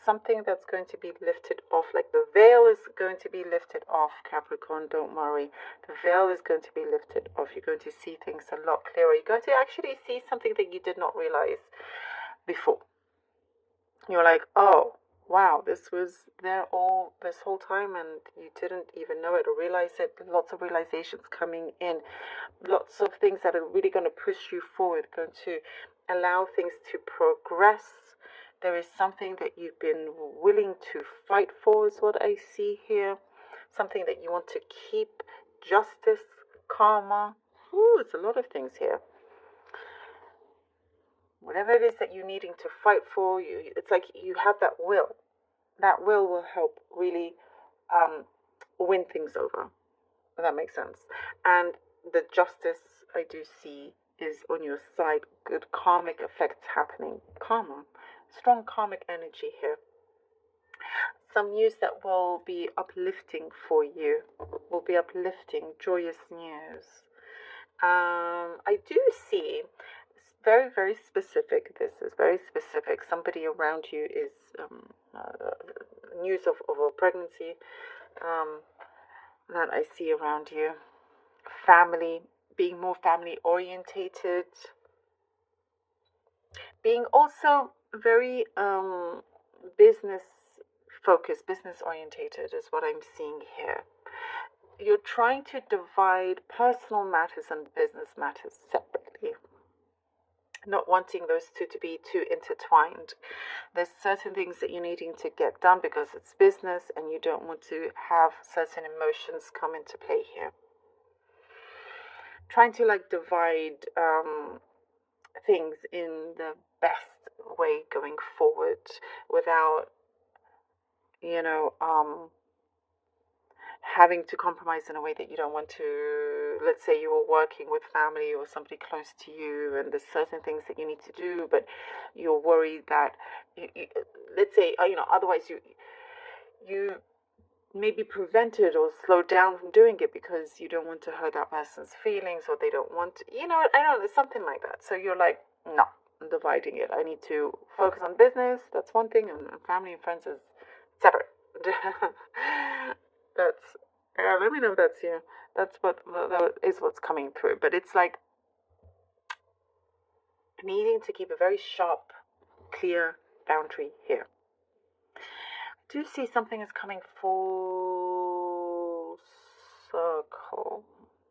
something that's going to be lifted off, like the veil is going to be lifted off, Capricorn, don't worry. The veil is going to be lifted off. You're going to see things a lot clearer. You're going to actually see something that you did not realize before. You're like, oh, wow, this was there all this whole time and you didn't even know it or realize it. Lots of realizations coming in. Lots of things that are really going to push you forward, going to allow things to progress. There is something that you've been willing to fight for, is what I see here. Something that you want to keep. Justice, karma. Ooh, it's a lot of things here. Whatever it is that you're needing to fight for, it's like you have that will. That will help really win things over. If that makes sense. And the justice I do see is on your side. Good karmic effects happening. Karma. Strong karmic energy here. Some news that will be uplifting for you. Will be uplifting, joyous news. I do see very, very specific. This is very specific. Somebody around you is news of a pregnancy that I see around you. Family, being more family orientated. Being also very business focused, business orientated is what I'm seeing here. You're trying to divide personal matters and business matters separately. Not wanting those two to be too intertwined. There's certain things that you're needing to get done because it's business and you don't want to have certain emotions come into play here. Trying to divide things in the best way going forward without, having to compromise in a way that you don't want to. Let's say you were working with family or somebody close to you and there's certain things that you need to do, but you're worried that, let's say, otherwise you may be prevented or slowed down from doing it because you don't want to hurt that person's feelings or they don't want to, I don't know, there's something like that. So you're like, no, I'm dividing it. I need to focus on business. That's one thing. And family and friends is separate. That's let me know if that's you. That's that is what's coming through. But it's like needing to keep a very sharp, clear boundary here. I do see something is coming full circle.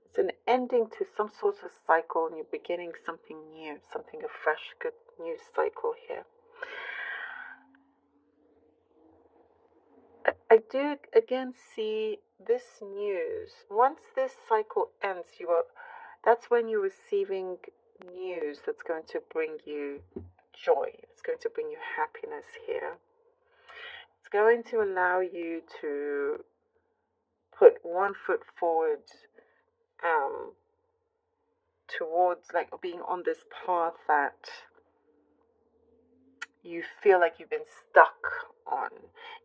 It's an ending to some sort of cycle and you're beginning something new, something a fresh, good new cycle here. I do again see this news. Once this cycle ends, that's when you're receiving news that's going to bring you joy. It's going to bring you happiness here. It's going to allow you to put one foot forward towards being on this path that you feel like you've been stuck on.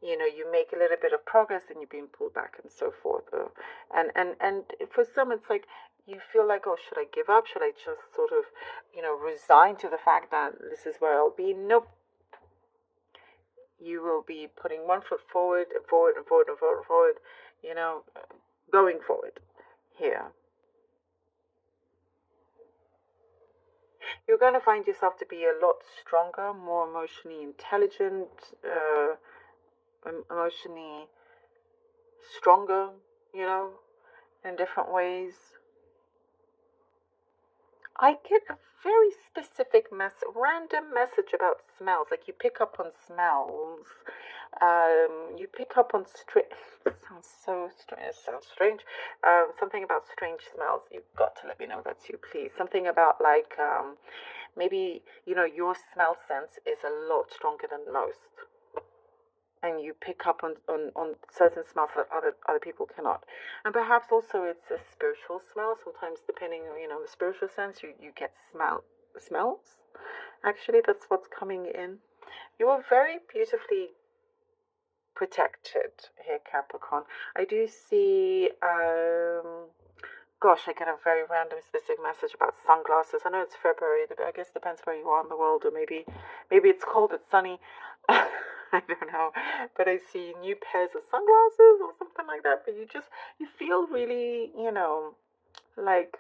You make a little bit of progress and you're being pulled back and so forth. And for some it's like you feel like, oh, should I give up? Should I just sort of, resign to the fact that this is where I'll be? Nope. You will be putting one foot forward and forward and forward and forward and forward, going forward here. You're going to find yourself to be a lot stronger, more emotionally intelligent, emotionally stronger, in different ways. I get a very specific random message about smells. Like you pick up on smells. You pick up on sounds so strange. It sounds strange. Something about strange smells. You've got to let me know that's you, please. Something about maybe your smell sense is a lot stronger than most, and you pick up on certain smells that other people cannot. And perhaps also it's a spiritual smell. Sometimes depending on the spiritual sense, you get smells. Actually, that's what's coming in. You are very beautifully protected here, Capricorn. I do see I get a very random specific message about sunglasses. I know it's February, I guess it depends where you are in the world, or maybe it's cold, it's sunny. I don't know, but I see new pairs of sunglasses or something like that. But you feel really, like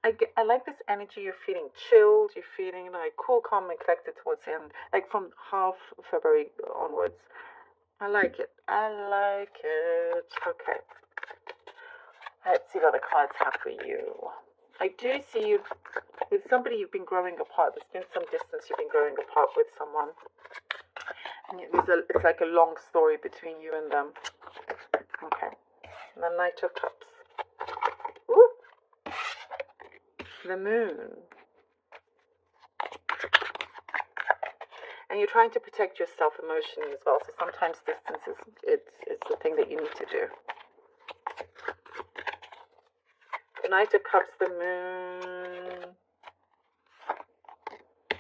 I like this energy. You're feeling chilled. You're feeling like cool, calm, and collected towards the end, like from half February onwards. I like it. I like it. Okay. Let's see what the cards have for you. I do see you with somebody you've been growing apart. There's been some distance you've been growing apart with someone. And it's like a long story between you and them. Okay. And the Knight of Cups. Ooh. The Moon. And you're trying to protect yourself emotionally as well. So sometimes distance it's the thing that you need to do. The Knight of Cups, the Moon,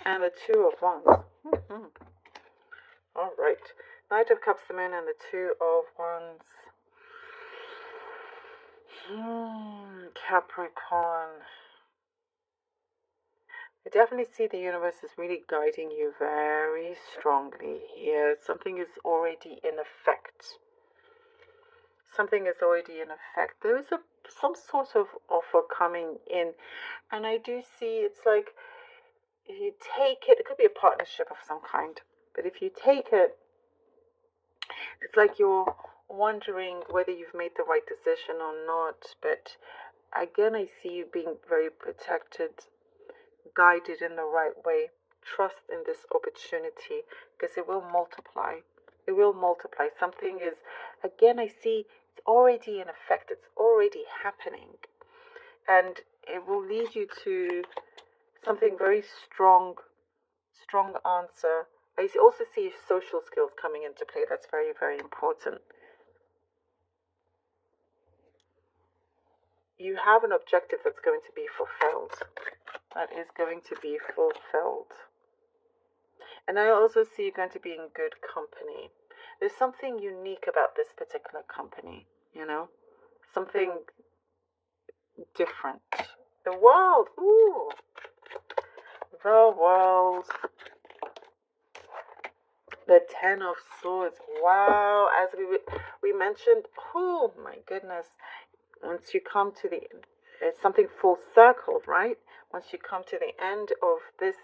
and the Two of Wands. Mm-hmm. All right. Knight of Cups, the Moon, and the Two of Wands. Capricorn. I definitely see the universe is really guiding you very strongly here. Something is already in effect. Something is already in effect. There is some sort of offer coming in. And I do see it's like if you take it could be a partnership of some kind. But if you take it, it's like you're wondering whether you've made the right decision or not. But again, I see you being very protected, guided in the right way. Trust in this opportunity because it will multiply. It will multiply. Something is, again, I see it's already in effect. It's already happening. And it will lead you to something very strong answer. I also see social skills coming into play. That's very, very important. You have an objective that's going to be fulfilled. That is going to be fulfilled. And I also see you going to be in good company. There's something unique about this particular company, something different. The World, ooh, the World. The Ten of Swords. Wow, as we mentioned, oh my goodness. Once you come to it's something full circle, right? Once you come to the end of this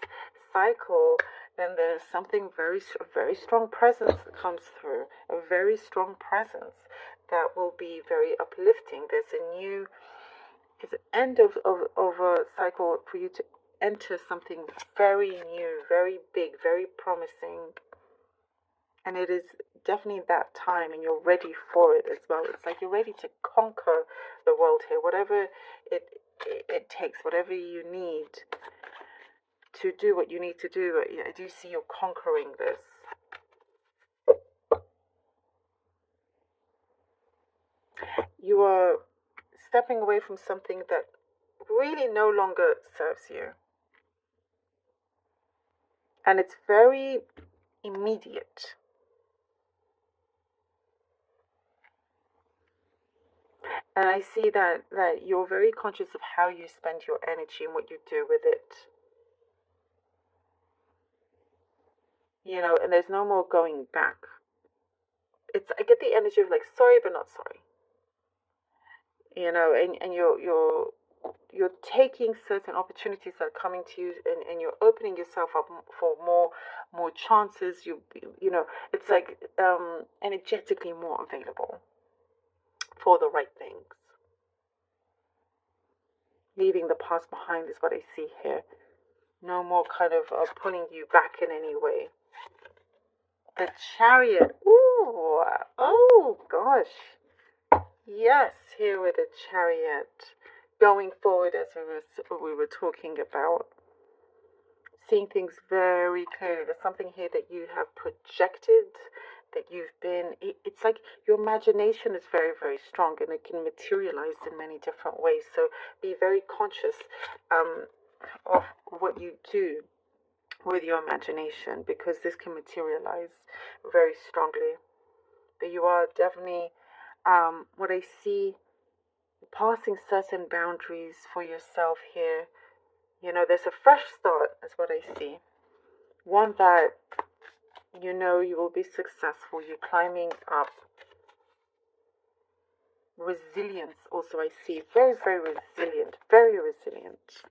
cycle, then there's something a very strong presence that comes through. A very strong presence that will be very uplifting. There's it's an end of a cycle for you to enter something very new, very big, very promising. And it is definitely that time, and you're ready for it as well. It's like you're ready to conquer the world here, whatever it takes, whatever you need to do what you need to do. I do see you conquering this. You are stepping away from something that really no longer serves you. And it's very immediate. And I see that you're very conscious of how you spend your energy and what you do with it. And there's no more going back. I get the energy of like sorry but not sorry. And you're taking certain opportunities that are coming to you, and you're opening yourself up for more chances. It's like energetically more available for the right things. Leaving the past behind is what I see here. No more kind of pulling you back in any way. The Chariot. Ooh, oh gosh. Yes, here with the Chariot. Going forward, as we were talking about, seeing things very clearly. There's something here that you have projected, that you've been. It's like your imagination is very, very strong, and it can materialize in many different ways. So be very conscious of what you do with your imagination, because this can materialize very strongly. But you are definitely, what I see, passing certain boundaries for yourself here. There's a fresh start, is what I see. One that You know you will be successful. You're climbing up. Resilience also, I see. Very, very resilient. Very resilient.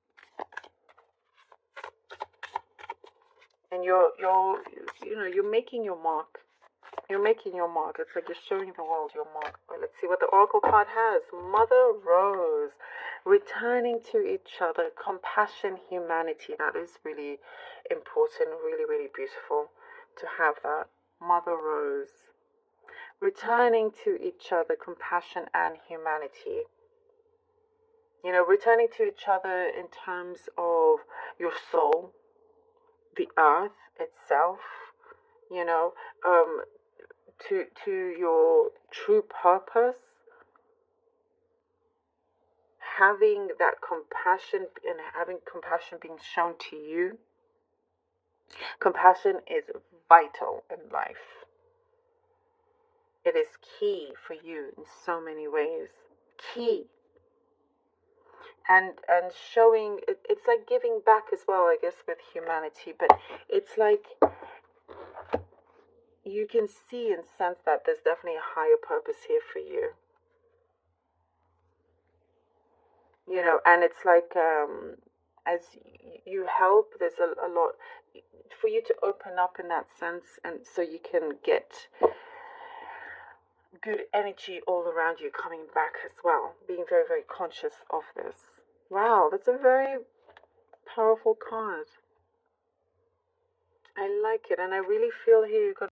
And you're making your mark. You're making your mark. It's like you're showing the world your mark. Well, let's see what the Oracle card has. Mother Rose. Returning to each other. Compassion, humanity. That is really important. Really, really beautiful to have that. Mother Rose. Returning to each other. Compassion and humanity. You know, returning to each other in terms of your soul. The earth itself. You know, to your true purpose, having that compassion and having compassion being shown to you. Compassion is vital in life. It is key for you in so many ways. Key. And showing, it's like giving back as well, I guess, with humanity, but it's like you can see and sense that there's definitely a higher purpose here for you. You know, and it's like as you help, there's a lot for you to open up in that sense, and so you can get good energy all around you coming back as well, being very, very conscious of this. Wow, that's a very powerful card. I like it, and I really feel here you've got